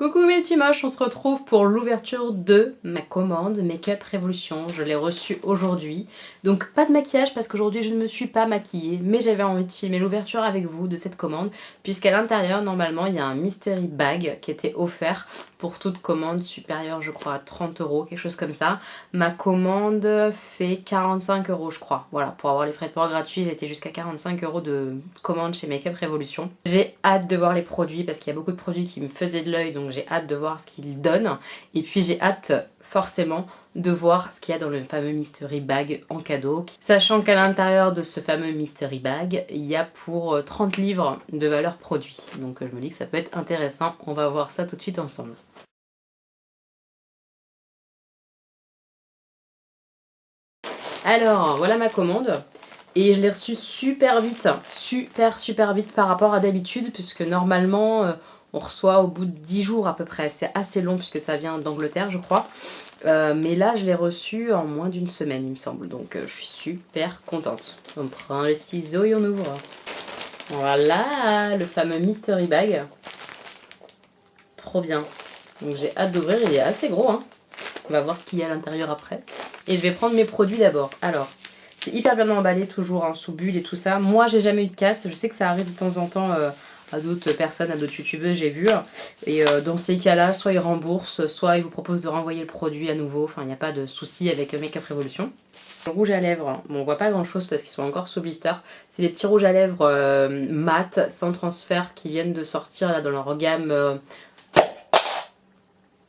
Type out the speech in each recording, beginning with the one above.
Coucou mes petits moches, on se retrouve pour l'ouverture de ma commande Make-up Révolution. Je l'ai reçue aujourd'hui. Donc pas de maquillage parce qu'aujourd'hui je ne me suis pas maquillée, mais j'avais envie de filmer l'ouverture avec vous de cette commande, puisqu'à l'intérieur normalement il y a un mystery bag qui était offert pour toute commande supérieure je crois à 30 €, quelque chose comme ça. Ma commande fait 45 € je crois. Voilà, pour avoir les frais de port gratuits, il était jusqu'à 45 € de commande chez Make-up Révolution. J'ai hâte de voir les produits parce qu'il y a beaucoup de produits qui me faisaient de l'œil, donc j'ai hâte de voir ce qu'ils donnent. Et puis j'ai hâte forcément de voir ce qu'il y a dans le fameux mystery bag en cadeau. Sachant qu'à l'intérieur de ce fameux mystery bag, il y a pour 30 livres de valeur produit. Donc je me dis que ça peut être intéressant. On va voir ça tout de suite ensemble. Alors voilà ma commande. Et je l'ai reçue super vite, super vite par rapport à d'habitude, puisque normalement on reçoit au bout de 10 jours à peu près. C'est assez long puisque ça vient d'Angleterre je crois. Mais là je l'ai reçue en moins d'une semaine il me semble, donc je suis super contente. On prend le ciseau et on ouvre. Voilà le fameux mystery bag. Trop bien. Donc j'ai hâte d'ouvrir, il est assez gros hein. On va voir ce qu'il y a à l'intérieur après. Et je vais prendre mes produits d'abord. Alors, c'est hyper bien emballé, toujours hein, sous bulle et tout ça. Moi, j'ai jamais eu de casse. Je sais que ça arrive de temps en temps à d'autres personnes, à d'autres youtubeuses, j'ai vu. Et dans ces cas-là, soit ils remboursent, soit ils vous proposent de renvoyer le produit à nouveau. Enfin, il n'y a pas de souci avec Make-up Révolution. Le rouge à lèvres, bon, on voit pas grand-chose parce qu'ils sont encore sous blister. C'est les petits rouges à lèvres mat, sans transfert, qui viennent de sortir là dans leur gamme...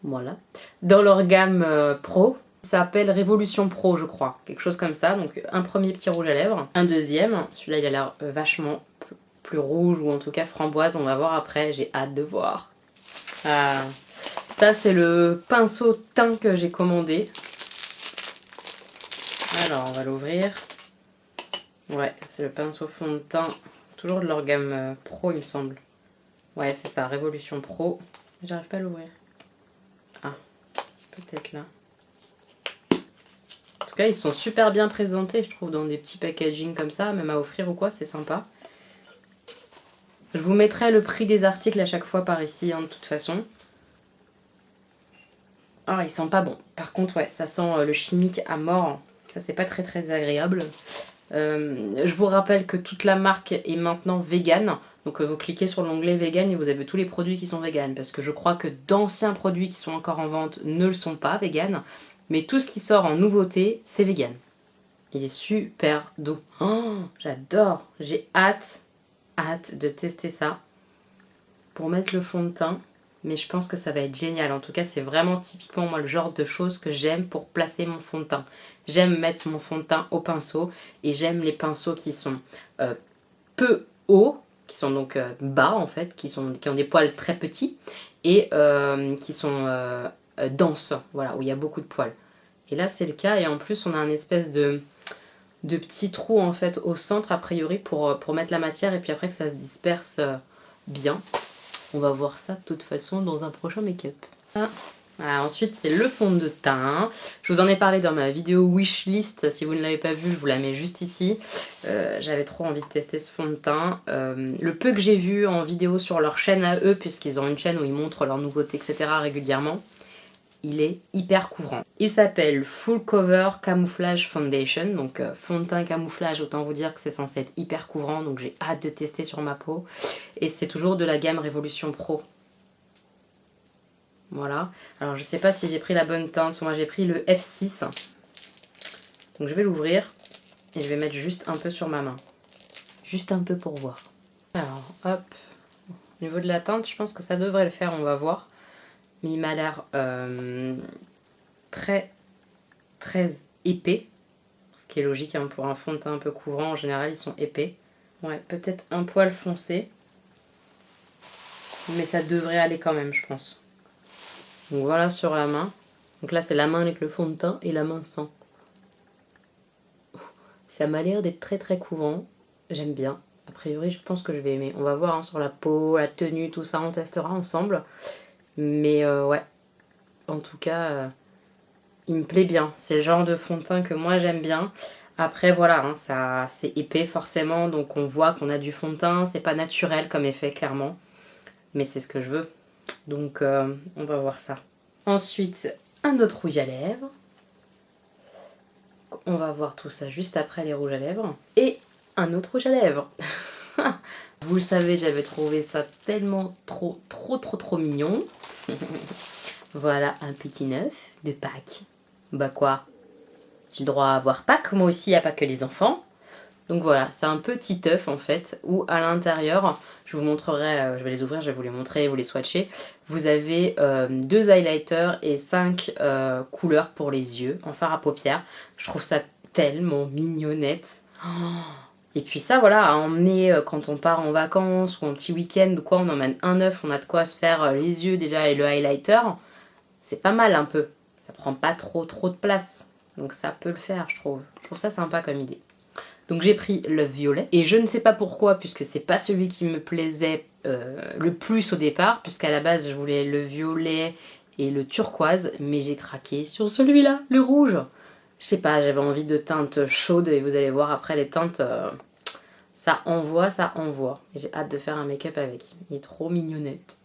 voilà. Dans leur gamme Pro. Ça s'appelle Révolution Pro je crois, quelque chose comme ça. Donc un premier petit rouge à lèvres, un deuxième, celui-là il a l'air vachement plus rouge ou en tout cas framboise, on va voir après, j'ai hâte de voir. Ah, ça c'est le pinceau teint que j'ai commandé. Alors on va l'ouvrir. Ouais, c'est le pinceau fond de teint, toujours de leur gamme Pro il me semble. Ouais c'est ça, Révolution Pro. J'arrive pas à l'ouvrir. Ah, peut-être là. En tout cas, ils sont super bien présentés, je trouve, dans des petits packaging comme ça, même à offrir ou quoi, c'est sympa. Je vous mettrai le prix des articles à chaque fois par ici, hein, de toute façon. Ah, ils sentent pas bon. Par contre, ouais, ça sent le chimique à mort. Ça, c'est pas très agréable. Je vous rappelle que toute la marque est maintenant vegan. Donc vous cliquez sur l'onglet vegan et vous avez tous les produits qui sont vegan. Parce que je crois que d'anciens produits qui sont encore en vente ne le sont pas vegan. Mais tout ce qui sort en nouveauté, c'est vegan. Il est super doux. Oh, j'adore. J'ai hâte de tester ça pour mettre le fond de teint. Mais je pense que ça va être génial. En tout cas, c'est vraiment typiquement moi le genre de choses que j'aime pour placer mon fond de teint. J'aime mettre mon fond de teint au pinceau. Et j'aime les pinceaux qui sont peu hauts, qui sont donc bas en fait, qui ont des poils très petits. Et qui sont denses, voilà, où il y a beaucoup de poils. Et là c'est le cas, et en plus on a un espèce de petits trous en fait au centre a priori pour mettre la matière, et puis après que ça se disperse bien. On va voir ça de toute façon dans un prochain make-up. Voilà, ensuite c'est le fond de teint. Je vous en ai parlé dans ma vidéo wishlist, si vous ne l'avez pas vu je vous la mets juste ici. J'avais trop envie de tester ce fond de teint. Le peu que j'ai vu en vidéo sur leur chaîne à eux, puisqu'ils ont une chaîne où ils montrent leurs nouveautés etc. régulièrement, il est hyper couvrant. Il s'appelle Full Cover Camouflage Foundation, donc fond de teint camouflage, autant vous dire que c'est censé être hyper couvrant, donc j'ai hâte de tester sur ma peau. Et c'est toujours de la gamme Révolution Pro. Voilà. Alors je sais pas si j'ai pris la bonne teinte, moi j'ai pris le F6. Donc je vais l'ouvrir et je vais mettre juste un peu sur ma main. Juste un peu pour voir. Alors hop, au niveau de la teinte je pense que ça devrait le faire, on va voir. Mais il m'a l'air très épais. Ce qui est logique hein, pour un fond de teint un peu couvrant, en général ils sont épais. Ouais, peut-être un poil foncé. Mais ça devrait aller quand même je pense. Donc voilà sur la main. Donc là c'est la main avec le fond de teint et la main sans. Ça m'a l'air d'être très couvrant. J'aime bien. A priori je pense que je vais aimer. On va voir hein, sur la peau, la tenue, tout ça, on testera ensemble. Mais ouais, en tout cas, il me plaît bien. C'est le genre de fond de teint que moi j'aime bien. Après voilà, hein, ça c'est épais forcément, donc on voit qu'on a du fond de teint. C'est pas naturel comme effet clairement. Mais c'est ce que je veux. Donc on va voir ça. Ensuite, un autre rouge à lèvres. On va voir tout ça juste après les rouges à lèvres. Et un autre rouge à lèvres. Vous le savez, j'avais trouvé ça tellement trop mignon. Voilà un petit neuf de Pâques. Bah quoi? J'ai le droit à avoir Pâques, moi aussi, il n'y a pas que les enfants. Donc voilà, c'est un petit œuf en fait, où à l'intérieur, je vous montrerai, je vais les ouvrir, je vais vous les montrer, vous les swatcher. Vous avez 2 highlighters et 5 couleurs pour les yeux, en fard à paupières. Je trouve ça tellement mignonnette. Oh. Et puis ça, voilà, à emmener quand on part en vacances ou en petit week-end ou quoi, on emmène un œuf, on a de quoi se faire les yeux déjà et le highlighter. C'est pas mal un peu, ça prend pas trop de place. Donc ça peut le faire, je trouve. Je trouve ça sympa comme idée. Donc j'ai pris le violet. Et je ne sais pas pourquoi, puisque c'est pas celui qui me plaisait le plus au départ, puisqu'à la base je voulais le violet et le turquoise, mais j'ai craqué sur celui-là, le rouge. Je sais pas, j'avais envie de teintes chaudes et vous allez voir après les teintes, ça envoie, ça envoie. J'ai hâte de faire un make-up avec. Il est trop mignonnette.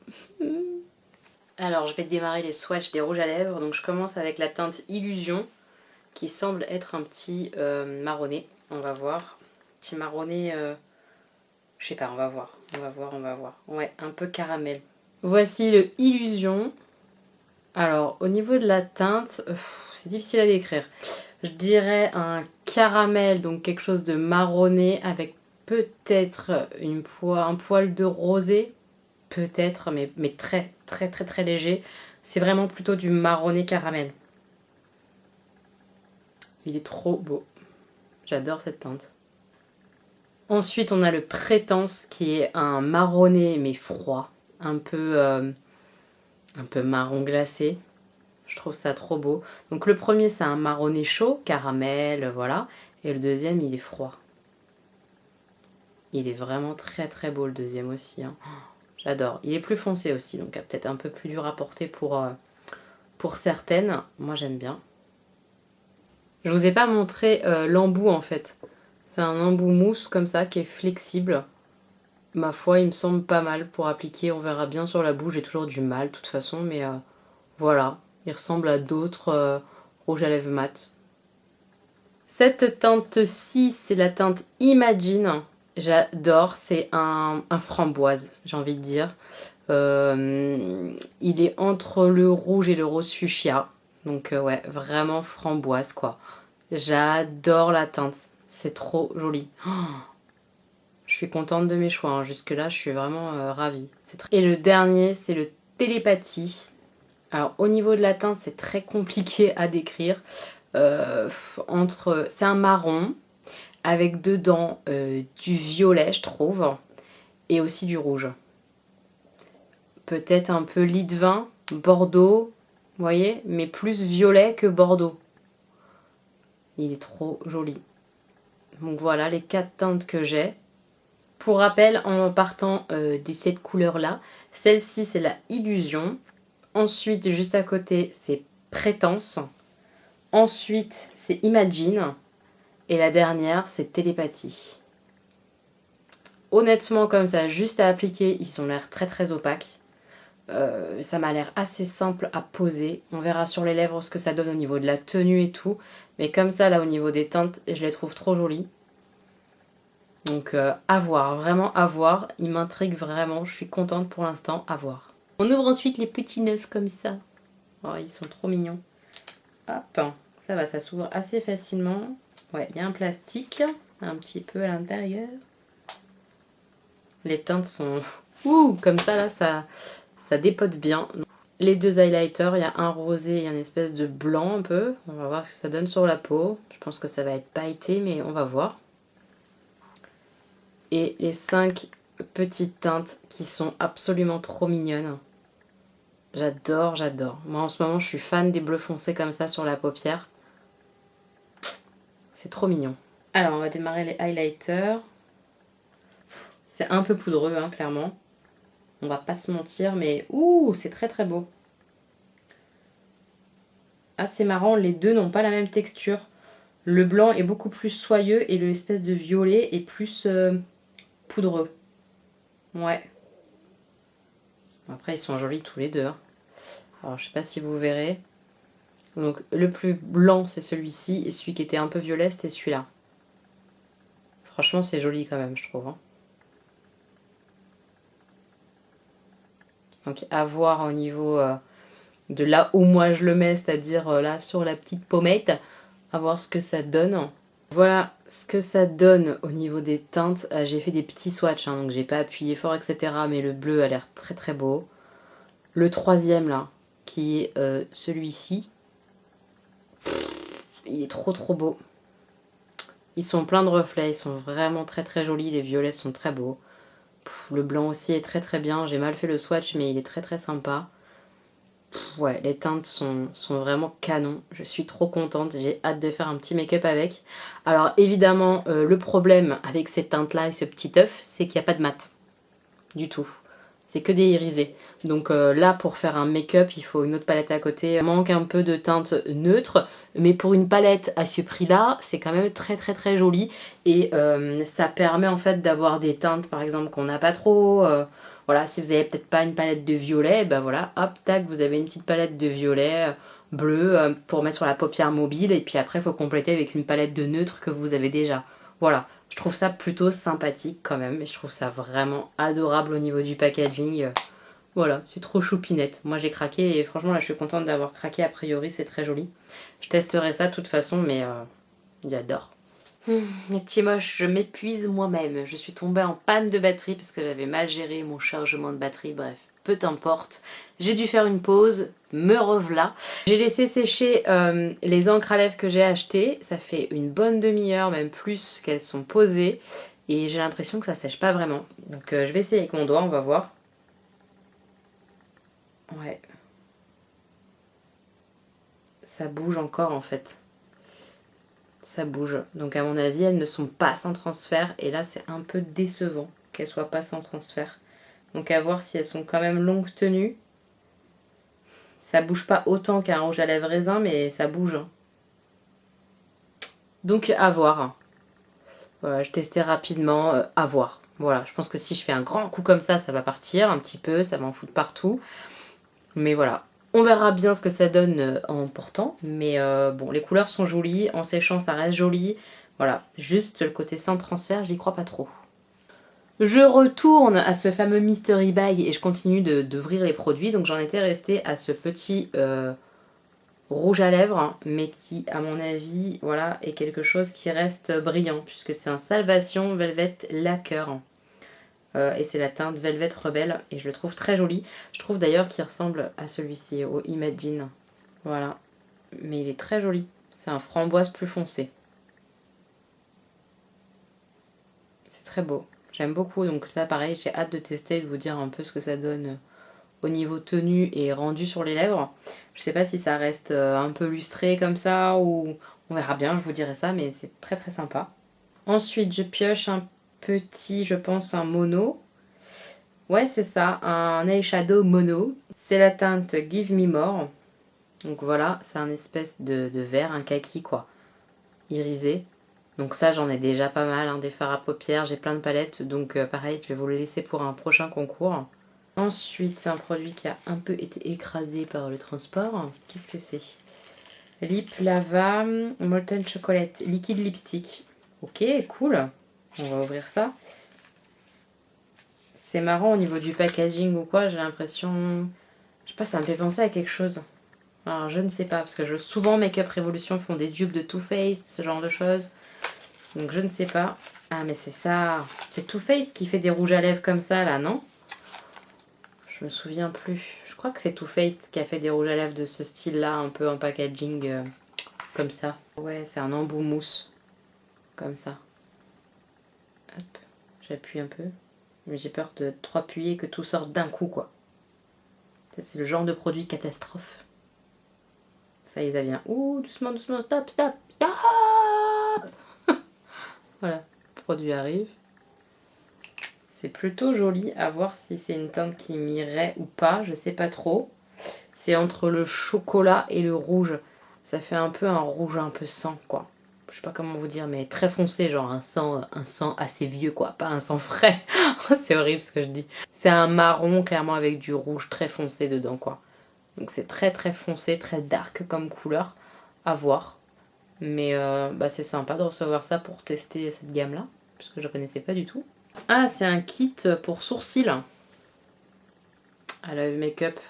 Alors je vais démarrer les swatchs des rouges à lèvres. Donc je commence avec la teinte Illusion, qui semble être un petit marronné. On va voir. Petit marronné, je sais pas, on va voir. On va voir. Ouais, un peu caramel. Voici le Illusion. Alors, au niveau de la teinte, c'est difficile à décrire. Je dirais un caramel, donc quelque chose de marronné avec peut-être un poil de rosé. Peut-être, mais très léger. C'est vraiment plutôt du marronné caramel. Il est trop beau. J'adore cette teinte. Ensuite, on a le Prétence qui est un marronné mais froid. Un peu marron glacé. Je trouve ça trop beau. Donc le premier, c'est un marronné chaud, caramel, voilà. Et le deuxième, il est froid. Il est vraiment très beau le deuxième aussi. Hein. J'adore. Il est plus foncé aussi, donc peut-être un peu plus dur à porter pour certaines. Moi, j'aime bien. Je vous ai pas montré l'embout en fait. C'est un embout mousse comme ça qui est flexible. Ma foi, il me semble pas mal pour appliquer. On verra bien sur la bouche. J'ai toujours du mal de toute façon, mais voilà. Il ressemble à d'autres rouges à lèvres mat. Cette teinte-ci, c'est la teinte Imagine. J'adore. C'est un framboise, j'ai envie de dire. Il est entre le rouge et le rose fuchsia. Donc ouais, vraiment framboise quoi. J'adore la teinte. C'est trop joli. Oh, je suis contente de mes choix. Hein. Jusque-là, je suis vraiment ravie. Et le dernier, c'est le Télépathie. Alors, au niveau de la teinte, c'est très compliqué à décrire. C'est un marron avec dedans du violet, je trouve, et aussi du rouge. Peut-être un peu lit de vin, bordeaux, vous voyez, mais plus violet que bordeaux. Il est trop joli. Donc voilà les 4 teintes que j'ai. Pour rappel, en partant de cette couleur-là, celle-ci c'est la Illusion. Ensuite, juste à côté, c'est Prétence. Ensuite, c'est Imagine. Et la dernière, c'est Télépathie. Honnêtement, comme ça, juste à appliquer, ils ont l'air très opaques. Ça m'a l'air assez simple à poser. On verra sur les lèvres ce que ça donne au niveau de la tenue et tout. Mais comme ça, là, au niveau des teintes, je les trouve trop jolies. Donc, à voir, vraiment à voir. Ils m'intriguent vraiment. Je suis contente pour l'instant, à voir. On ouvre ensuite les petits neufs comme ça. Oh, ils sont trop mignons. Hop, ça va, ça s'ouvre assez facilement. Ouais, il y a un plastique, un petit peu à l'intérieur. Les teintes sont... Ouh, comme ça, là, ça dépote bien. Les 2 highlighters, il y a un rosé et un espèce de blanc un peu. On va voir ce que ça donne sur la peau. Je pense que ça va être pailleté, mais on va voir. Et les 5 petites teintes qui sont absolument trop mignonnes. J'adore. Moi, en ce moment, je suis fan des bleus foncés comme ça sur la paupière. C'est trop mignon. Alors, on va démarrer les highlighters. C'est un peu poudreux, hein, clairement. On va pas se mentir, mais ouh, c'est très beau. Ah, c'est marrant, les deux n'ont pas la même texture. Le blanc est beaucoup plus soyeux et l'espèce de violet est plus poudreux. Ouais. Après, ils sont jolis tous les deux. Hein. Alors, je sais pas si vous verrez. Donc, le plus blanc, c'est celui-ci. Et celui qui était un peu violet, c'était celui-là. Franchement, c'est joli quand même, je trouve. Hein. Donc, à voir au niveau de là où moi je le mets, c'est-à-dire là sur la petite pommette. À voir ce que ça donne. Voilà ce que ça donne au niveau des teintes. J'ai fait des petits swatchs, hein, donc j'ai pas appuyé fort, etc. Mais le bleu a l'air très très beau. Le troisième là, qui est celui-ci, il est trop trop beau. Ils sont pleins de reflets, ils sont vraiment très très jolis. Les violets sont très beaux. Le blanc aussi est très très bien. J'ai mal fait le swatch, mais il est très très sympa. Ouais, les teintes sont vraiment canon. Je suis trop contente. J'ai hâte de faire un petit make-up avec. Alors évidemment, le problème avec ces teintes-là et ce petit œuf, c'est qu'il n'y a pas de mat. Du tout. C'est que des irisés. Donc là, pour faire un make-up, il faut une autre palette à côté. Il manque un peu de teinte neutre. Mais pour une palette à ce prix-là, c'est quand même très très très joli. Et ça permet en fait d'avoir des teintes, par exemple, qu'on n'a pas trop. Voilà, si vous n'avez peut-être pas une palette de violet, ben voilà, hop, tac, vous avez une petite palette de violet, bleu, pour mettre sur la paupière mobile. Et puis après, il faut compléter avec une palette de neutre que vous avez déjà. Voilà. Je trouve ça plutôt sympathique quand même, et je trouve ça vraiment adorable au niveau du packaging. Voilà, c'est trop choupinette. Moi j'ai craqué et franchement là je suis contente d'avoir craqué, a priori c'est très joli. Je testerai ça de toute façon, mais j'adore. Les petits moches, je m'épuise moi-même. Je suis tombée en panne de batterie parce que j'avais mal géré mon chargement de batterie, bref, peu importe. J'ai dû faire une pause, me revoilà. J'ai laissé sécher les encres à lèvres que j'ai achetées. Ça fait une bonne demi-heure, même plus, qu'elles sont posées. Et j'ai l'impression que ça sèche pas vraiment. Donc je vais essayer avec mon doigt, on va voir. Ouais. Ça bouge encore en fait. Ça bouge. Donc à mon avis, elles ne sont pas sans transfert. Et là, c'est un peu décevant qu'elles soient pas sans transfert. Donc à voir si elles sont quand même longue tenue. Ça bouge pas autant qu'un rouge à lèvres raisin, mais ça bouge. Hein. Donc à voir. Voilà, je testais rapidement, à voir. Voilà, je pense que si je fais un grand coup comme ça va partir un petit peu, ça va en foutre partout. Mais voilà, on verra bien ce que ça donne en portant. Mais bon, les couleurs sont jolies, en séchant ça reste joli. Voilà, juste le côté sans transfert, j'y crois pas trop. Je retourne à ce fameux Mystery Bag et je continue d'ouvrir les produits. Donc j'en étais restée à ce petit rouge à lèvres, hein, mais qui à mon avis voilà, est quelque chose qui reste brillant puisque c'est un Salvation Velvet Lacquer. Et c'est la teinte Velvet Rebelle et je le trouve très joli. Je trouve d'ailleurs qu'il ressemble à celui-ci, au Imagine. Voilà, mais il est très joli. C'est un framboise plus foncé. C'est très beau. J'aime beaucoup, donc là pareil, j'ai hâte de tester et de vous dire un peu ce que ça donne au niveau tenue et rendu sur les lèvres. Je sais pas si ça reste un peu lustré comme ça ou on verra bien, je vous dirai ça, mais c'est très très sympa. Ensuite, je pioche un petit, je pense, un mono. Ouais, c'est ça, un eyeshadow mono. C'est la teinte Give Me More. Donc voilà, c'est un espèce de vert, un kaki quoi, irisé. Donc ça, j'en ai déjà pas mal, hein, des fards à paupières, j'ai plein de palettes. Donc pareil, je vais vous le laisser pour un prochain concours. Ensuite, c'est un produit qui a un peu été écrasé par le transport. Qu'est-ce que c'est? Lip Lava Molten Chocolate Liquid Lipstick. Ok, cool. On va ouvrir ça. C'est marrant au niveau du packaging ou quoi, j'ai l'impression... Je sais pas, ça me fait penser à quelque chose. Alors je ne sais pas, parce que souvent Make Up Revolution font des dupes de Too Faced, ce genre de choses. Donc je ne sais pas. Ah mais c'est ça. C'est Too Faced qui fait des rouges à lèvres comme ça là, non? Je me souviens plus. Je crois que c'est Too Faced qui a fait des rouges à lèvres de ce style-là, un peu en packaging comme ça. Ouais, c'est un embout mousse. Comme ça. Hop, j'appuie un peu. Mais j'ai peur de trop appuyer et que tout sorte d'un coup, quoi. Ça, c'est le genre de produit catastrophe. Ça y est, ça vient. Ouh, doucement, doucement, stop, stop, stop. Voilà, le produit arrive. C'est plutôt joli, à voir si c'est une teinte qui m'irait ou pas, je sais pas trop. C'est entre le chocolat et le rouge. Ça fait un peu un rouge un peu sang, quoi. Je sais pas comment vous dire, mais très foncé, genre un sang assez vieux, quoi. Pas un sang frais. C'est horrible ce que je dis. C'est un marron clairement avec du rouge très foncé dedans quoi. Donc c'est très très foncé, très dark comme couleur à voir. Mais bah, c'est sympa de recevoir ça pour tester cette gamme là, puisque je ne connaissais pas du tout. Ah, c'est un kit pour sourcils à la make-up.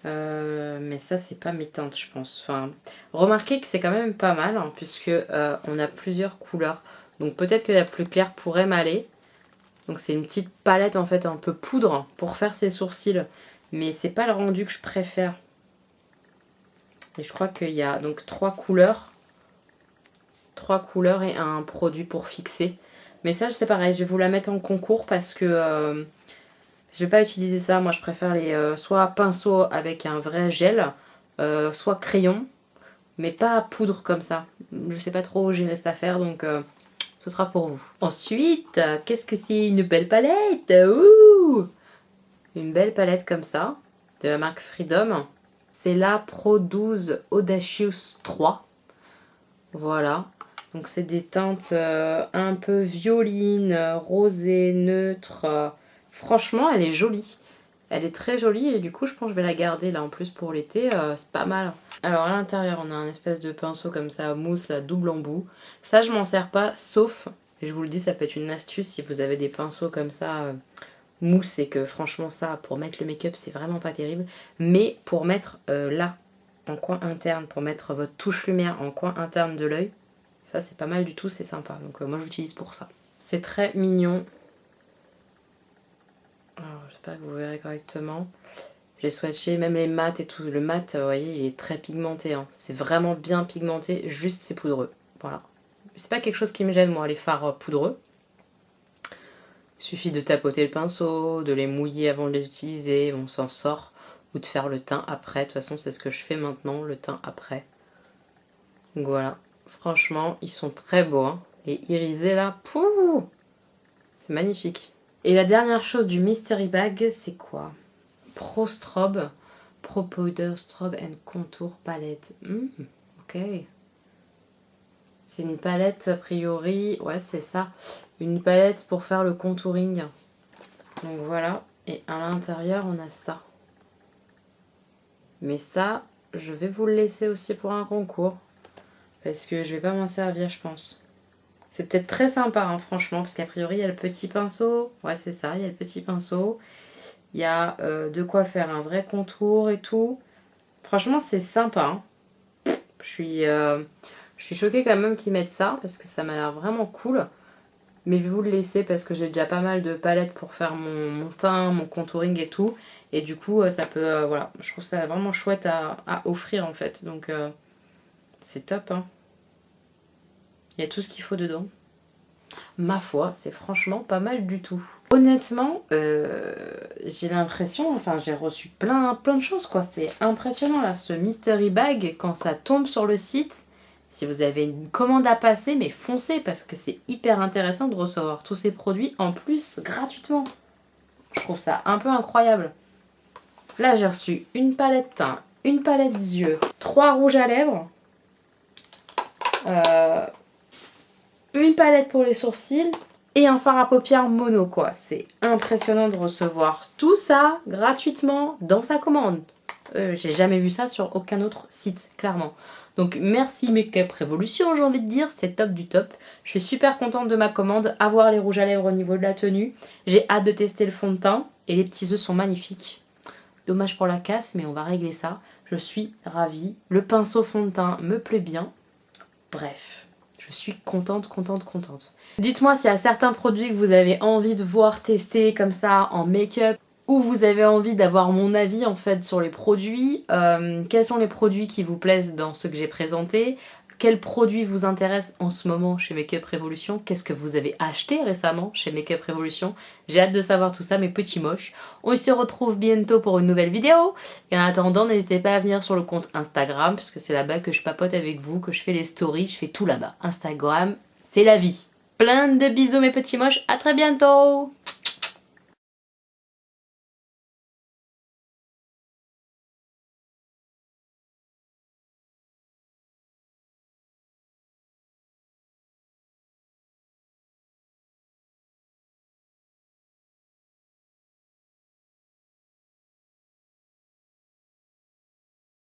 Mais ça c'est pas mes teintes je pense. Enfin, remarquez que c'est quand même pas mal hein, puisque on a plusieurs couleurs. Donc peut-être que la plus claire pourrait m'aller. Donc c'est une petite palette en fait un peu poudre pour faire ses sourcils. Mais c'est pas le rendu que je préfère. Et je crois qu'il y a donc 3 couleurs. 3 couleurs et un produit pour fixer. Mais ça c'est pareil, je vais vous la mettre en concours parce que je vais pas utiliser ça. Moi je préfère les soit pinceau avec un vrai gel, soit crayon. Mais pas poudre comme ça. Je sais pas trop gérer cette affaire donc ce sera pour vous. Ensuite, qu'est-ce que c'est? Une belle palette. Ouh, une belle palette comme ça de la marque Freedom. C'est la Pro 12 Audacious 3. Voilà. Donc c'est des teintes un peu violines, rosées, neutres. Franchement, elle est jolie. Elle est très jolie et du coup, je pense que je vais la garder là en plus pour l'été. C'est pas mal. Alors à l'intérieur, on a un espèce de pinceau comme ça, mousse, là, double embout. Ça, je m'en sers pas, sauf, je vous le dis, ça peut être une astuce si vous avez des pinceaux comme ça, mousse, et que franchement ça, pour mettre le make-up, c'est vraiment pas terrible. Mais pour mettre là, en coin interne, pour mettre votre touche lumière en coin interne de l'œil, ça c'est pas mal du tout, c'est sympa. Donc moi j'utilise pour ça. C'est très mignon. Alors j'espère que vous verrez correctement. J'ai swatché même les mats et tout. Le mat, vous voyez, il est très pigmenté. Hein. C'est vraiment bien pigmenté, juste c'est poudreux. Voilà. C'est pas quelque chose qui me gêne moi, les fards poudreux. Il suffit de tapoter le pinceau, de les mouiller avant de les utiliser, on s'en sort. Ou de faire le teint après. De toute façon, c'est ce que je fais maintenant, le teint après. Donc voilà. Franchement, ils sont très beaux. Hein. Et irisés là, pouh, c'est magnifique. Et la dernière chose du Mystery Bag, c'est quoi? Pro Strobe. Pro Powder Strobe and Contour Palette. Ok. C'est une palette a priori. Ouais, c'est ça. Une palette pour faire le contouring. Donc voilà. Et à l'intérieur, on a ça. Mais ça, je vais vous le laisser aussi pour un concours. Parce que je vais pas m'en servir, je pense. C'est peut-être très sympa, hein, franchement, parce qu'a priori, il y a le petit pinceau. Ouais, c'est ça, il y a le petit pinceau. Il y a de quoi faire un vrai contour et tout. Franchement, c'est sympa. Hein. Je suis choquée quand même qu'ils mettent ça, parce que ça m'a l'air vraiment cool. Mais je vais vous le laisser, parce que j'ai déjà pas mal de palettes pour faire mon teint, mon contouring et tout. Et du coup, ça peut... voilà, je trouve ça vraiment chouette à offrir, en fait. Donc... c'est top, hein. Il y a tout ce qu'il faut dedans. Ma foi, c'est franchement pas mal du tout. Honnêtement, j'ai l'impression, enfin j'ai reçu plein de choses quoi. C'est impressionnant là, ce Mystery Bag, quand ça tombe sur le site. Si vous avez une commande à passer, mais foncez parce que c'est hyper intéressant de recevoir tous ces produits en plus gratuitement. Je trouve ça un peu incroyable. Là j'ai reçu une palette teint, une palette yeux, 3 rouges à lèvres. Une palette pour les sourcils et un fard à paupières mono quoi. C'est impressionnant de recevoir tout ça gratuitement dans sa commande. J'ai jamais vu ça sur aucun autre site, clairement. Donc merci Make-up Revolution, j'ai envie de dire, c'est top du top. Je suis super contente de ma commande, avoir les rouges à lèvres au niveau de la tenue. J'ai hâte de tester le fond de teint et les petits œufs sont magnifiques. Dommage pour la casse, mais on va régler ça. Je suis ravie. Le pinceau fond de teint me plaît bien. Bref. Je suis contente. Dites-moi s'il y a certains produits que vous avez envie de voir tester comme ça en make-up ou vous avez envie d'avoir mon avis en fait sur les produits. Quels sont les produits qui vous plaisent dans ce que j'ai présenté? Quels produits vous intéressent en ce moment chez Make-up Revolution? Qu'est-ce que vous avez acheté récemment chez Make-up Revolution? J'ai hâte de savoir tout ça mes petits moches. On se retrouve bientôt pour une nouvelle vidéo. Et en attendant, n'hésitez pas à venir sur le compte Instagram, puisque c'est là-bas que je papote avec vous, que je fais les stories, je fais tout là-bas. Instagram, c'est la vie. Plein de bisous mes petits moches, à très bientôt!